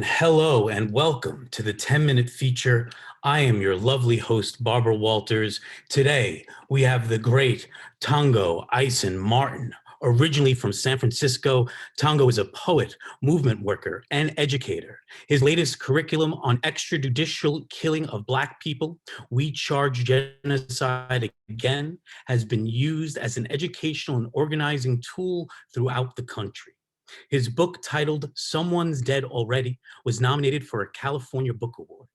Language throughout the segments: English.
Hello and welcome to the 10-minute feature. I am your lovely host, Barbara Walters. Today, we have the great Tongo Eisen-Martin. Originally from San Francisco, Tongo is a poet, movement worker, and educator. His latest curriculum on extrajudicial killing of Black people, We Charge Genocide Again, has been used as an educational and organizing tool throughout the country. His book, titled Someone's Dead Already, was nominated for a California Book Award.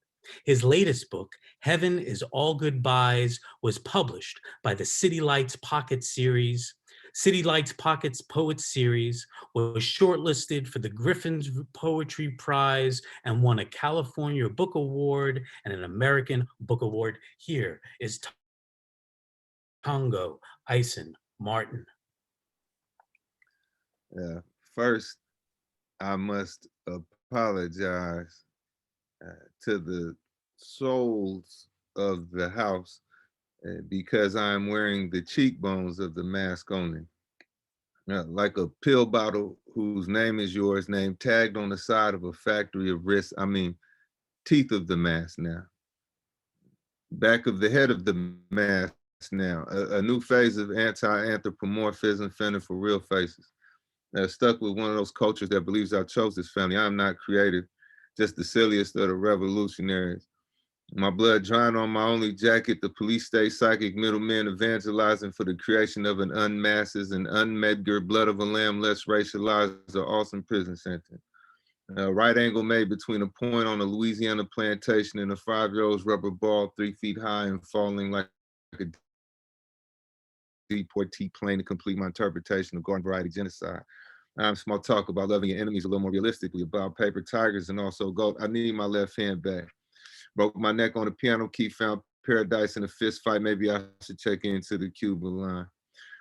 His latest book, Heaven is All Goodbyes, was published by the City Lights Pocket Series. City Lights Pockets Poet Series was shortlisted for the Griffins Poetry Prize and won a California Book Award and an American Book Award. Here is Tongo Eisen-Martin. First, I must apologize to the souls of the house because I'm wearing the cheekbones of the mask only. Like a pill bottle whose name is yours, name tagged on the side of a factory of teeth of the mask now. Back of the head of the mask now. A new phase of anti-anthropomorphism fending for real faces. Stuck with one of those cultures that believes I chose this family. I am not creative, just the silliest of the revolutionaries. My blood drying on my only jacket, the police state psychic middlemen evangelizing for the creation of an unmasses and unmedgar blood of a lamb less racialized or awesome prison sentence. Right angle made between a point on a Louisiana plantation and a 5-year-old's rubber ball 3 feet high and falling like a deportee plane to complete my interpretation of garden variety genocide. Small talk about loving your enemies a little more realistically, about paper tigers and also gold. I need my left hand back. Broke my neck on the piano key, found paradise in a fist fight. Maybe I should check into the Cuban line.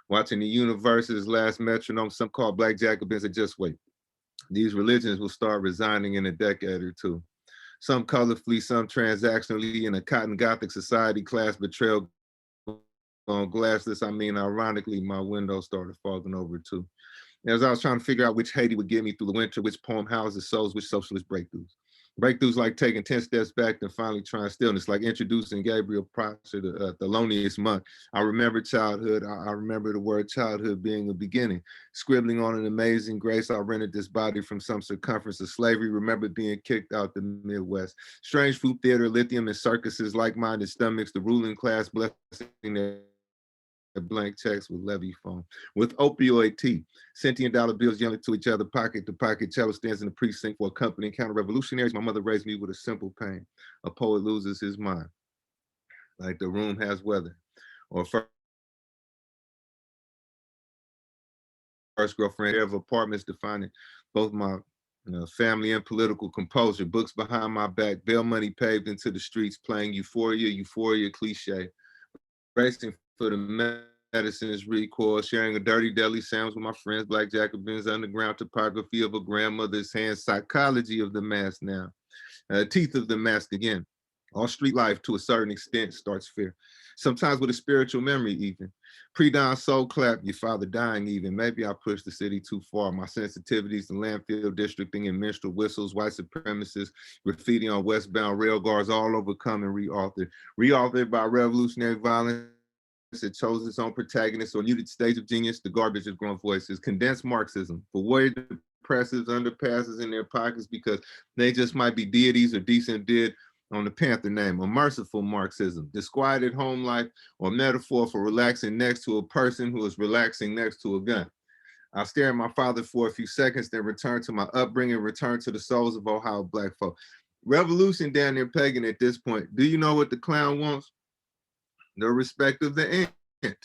Watching the universe's last metronome, some call Black Jacobins, and just wait. These religions will start resigning in a decade or two. Some colorfully, some transactionally, in a cotton Gothic society, class betrayal on glassless. I mean, ironically, my window started falling over too. As I was trying to figure out which Haiti would get me through the winter, which poem houses souls, which socialist breakthroughs. Breakthroughs like taking 10 steps back and finally trying stillness, like introducing Gabriel Prosser, the Thelonious Monk. I remember childhood. I remember the word childhood being a beginning. Scribbling on an amazing grace, I rented this body from some circumference of slavery. Remember being kicked out the Midwest. Strange food theater, lithium and circuses, like-minded stomachs, the ruling class blessing their blank checks with levy phone, with opioid tea, sentient dollar bills yelling to each other, pocket to pocket. Cello stands in the precinct for accompanying counter-revolutionaries. My mother raised me with a simple pain. A poet loses his mind, like the room has weather, or first girlfriend of apartments defining both my family and political composure. Books behind my back, bail money paved into the streets, playing euphoria cliche, racing for the medicines recoil, sharing a dirty deli sandwich with my friends, Black Jacobins, underground topography of a grandmother's hand, psychology of the mask now, teeth of the mask again. All street life to a certain extent starts fear. Sometimes with a spiritual memory even. Pre-dawn soul clap, your father dying even. Maybe I pushed the city too far. My sensitivities to landfill districting and minstrel whistles, white supremacists, graffiti on westbound rail guards, all overcome and reauthored. Reauthored by revolutionary violence. It chose its own protagonist or muted stage of genius, the garbage of grown voices, condensed Marxism, for warrior depressives, underpasses in their pockets because they just might be deities or decent did on the Panther name, or merciful Marxism, disquieted home life, or metaphor for relaxing next to a person who is relaxing next to a gun. I'll stare at my father for a few seconds, then return to my upbringing, return to the souls of Ohio Black folk. Revolution down there pagan at this point. Do you know what the clown wants? The respect of the ant.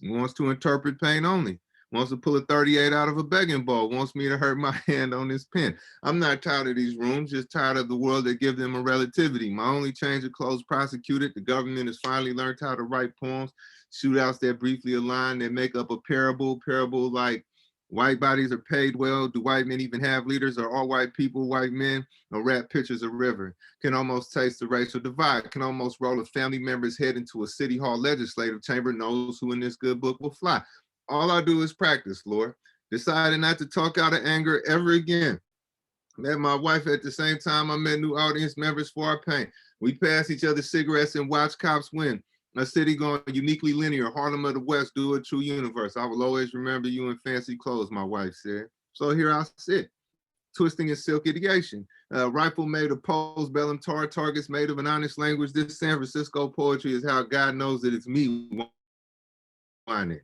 He wants to interpret pain only. Wants to pull a 38 out of a begging bowl. Wants me to hurt my hand on this pen. I'm not tired of these rooms, just tired of the world that give them a relativity. My only change of clothes prosecuted. The government has finally learned how to write poems, shootouts that briefly align, that make up a parable like white bodies are paid well. Do white men even have leaders? Are all white people white men? Or rap pictures of river? Can almost taste the racial divide. Can almost roll a family member's head into a city hall legislative chamber. Knows who in this good book will fly. All I do is practice, Lord. Decided not to talk out of anger ever again. Met my wife at the same time I met new audience members for our paint. We passed each other cigarettes and watched cops win. A city going uniquely linear, Harlem of the West, do a true universe. I will always remember you in fancy clothes, my wife said. So here I sit, twisting in silk ideation. Rifle made of post-bellum tar, targets made of an honest language. This San Francisco poetry is how God knows that it's me whining.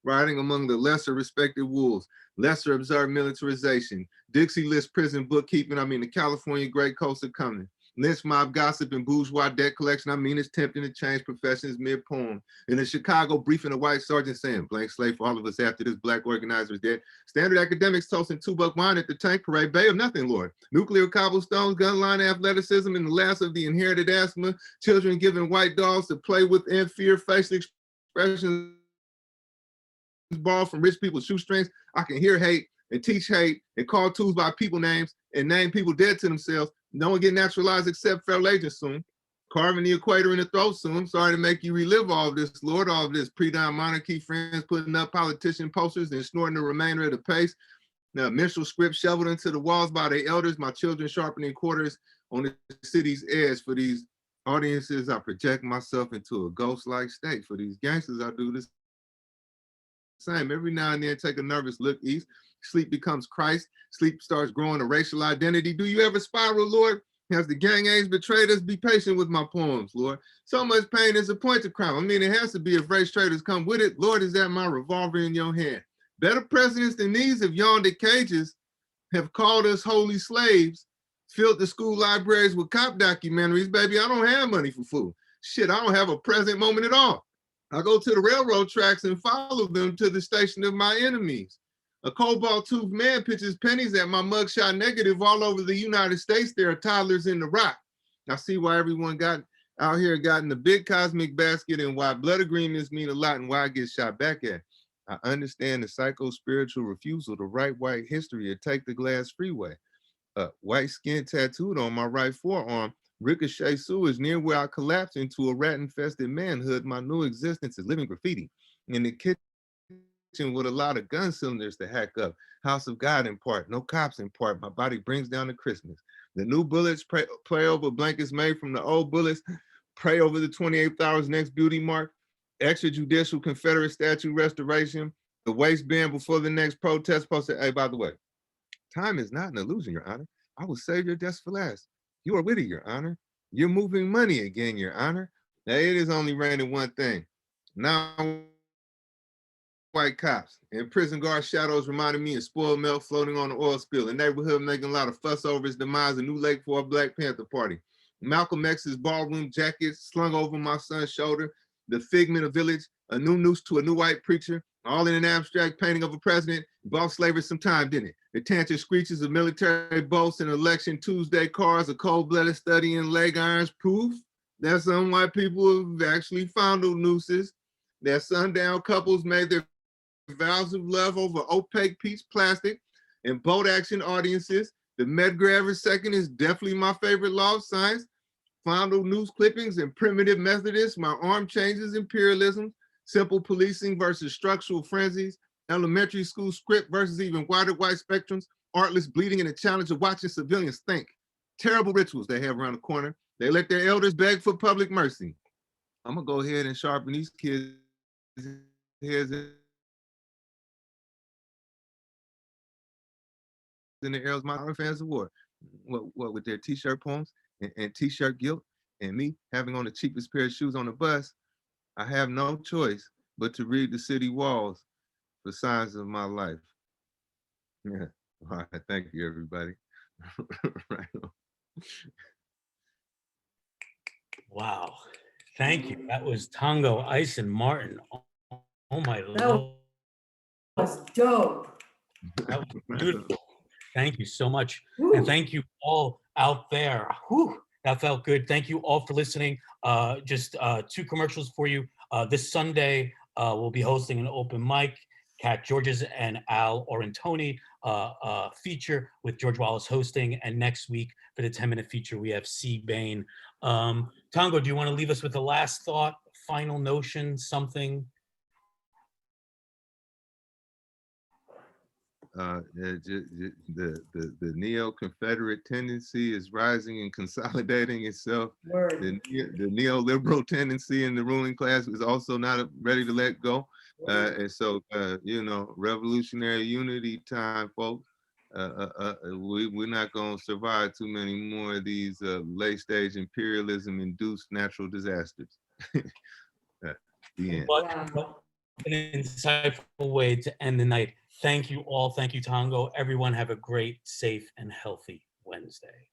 Riding among the lesser respected wolves, lesser observed militarization, Dixie list prison bookkeeping, I mean the California Great Coast of coming. Lynch mob gossip and bourgeois debt collection, I mean it's tempting to change professions mid-poem. In the Chicago briefing, a white sergeant saying, blank slate for all of us after this black organizer is dead. Standard academics toasting $2 wine at the tank parade, bay of nothing, Lord. Nuclear cobblestones, gun line athleticism, and the last of the inherited asthma, children giving white dogs to play with in fear, facial expressions borrowed from rich people's shoestrings. I can hear hate and teach hate and call tools by people names and name people dead to themselves. No one get naturalized except federal agents soon. Carving the equator in the throat soon. Sorry to make you relive all of this, Lord, all of this pre-dime monarchy friends putting up politician posters and snorting the remainder of the pace. Now, minstrel script shoveled into the walls by their elders, my children sharpening quarters on the city's edge. For these audiences, I project myself into a ghost-like state. For these gangsters, I do this same. Every now and then take a nervous look east. Sleep becomes Christ. Sleep starts growing a racial identity. Do you ever spiral, Lord? Has the gang age betrayed us? Be patient with my poems, Lord. So much pain is a point to crime. I mean, it has to be if race traders come with it. Lord, is that my revolver in your hand? Better presidents than these have yawned at cages, have called us holy slaves, filled the school libraries with cop documentaries. Baby, I don't have money for food. Shit, I don't have a present moment at all. I go to the railroad tracks and follow them to the station of my enemies. A cobalt-toothed man pitches pennies at my mugshot negative all over the United States. There are toddlers in the rock. I see why everyone got out here got in the big cosmic basket and why blood agreements mean a lot and why I get shot back at. I understand the psycho-spiritual refusal to write white history or take the glass freeway. White skin tattooed on my right forearm, ricochet sewage near where I collapsed into a rat-infested manhood. My new existence is living graffiti. In the kitchen with a lot of gun cylinders to hack up. House of God in part, no cops in part. My body brings down to Christmas. The new bullets play over blankets made from the old bullets. Pray over the 28th hour's next beauty mark. Extrajudicial Confederate statue restoration. The waistband before the next protest posted. Hey, by the way, time is not an illusion, Your Honor. I will save your desk for last. You are witty, Your Honor. You're moving money again, Your Honor. Now, it is only raining one thing. Now, white cops and prison guard shadows reminded me of spoiled milk floating on the oil spill. A neighborhood making a lot of fuss over his demise. A new lake for a Black Panther party. Malcolm X's ballroom jacket slung over my son's shoulder. The figment of village. A new noose to a new white preacher. All in an abstract painting of a president. Bought slavery some time, didn't it? The tantric screeches of military boats and election Tuesday cars. A cold-blooded study in leg irons. Proof that some white people have actually fondled nooses. That sundown couples made their vows of love over opaque peach plastic and boat action audiences. The Medgar Evers second is definitely my favorite law of science. Fondle news clippings and primitive Methodists, my arm changes imperialism, simple policing versus structural frenzies, elementary school script versus even wider white spectrums, artless bleeding and the challenge of watching civilians think. Terrible rituals they have around the corner. They let their elders beg for public mercy. I'm gonna go ahead and sharpen these kids' heads in the air. My fans of war. What with their t-shirt poems and t-shirt guilt and me having on the cheapest pair of shoes on the bus, I have no choice but to read the city walls for signs of my life. Yeah. All right. Thank you, everybody. Right on. Wow. Thank you. That was Tongo Eisen-Martin. Oh my That Lord. was dope. That was beautiful. Thank you so much. Woo. And thank you all out there. Whew, that felt good. Thank you all for listening. Just 2 commercials for you. This Sunday, we'll be hosting an open mic. Kat Georges and Al Orantoni feature with George Wallace hosting. And next week for the 10-minute feature, we have C. Bain. Tongo, do you want to leave us with a last thought, final notion, something? the neo-Confederate tendency is rising and consolidating itself. Word. The neoliberal tendency in the ruling class is also not ready to let go. And so, you know, revolutionary unity time, folks. We're not going to survive too many more of these late-stage imperialism-induced natural disasters. The end. What an insightful way to end the night. Thank you all. Thank you, Tongo. Everyone have a great, safe, and healthy Wednesday.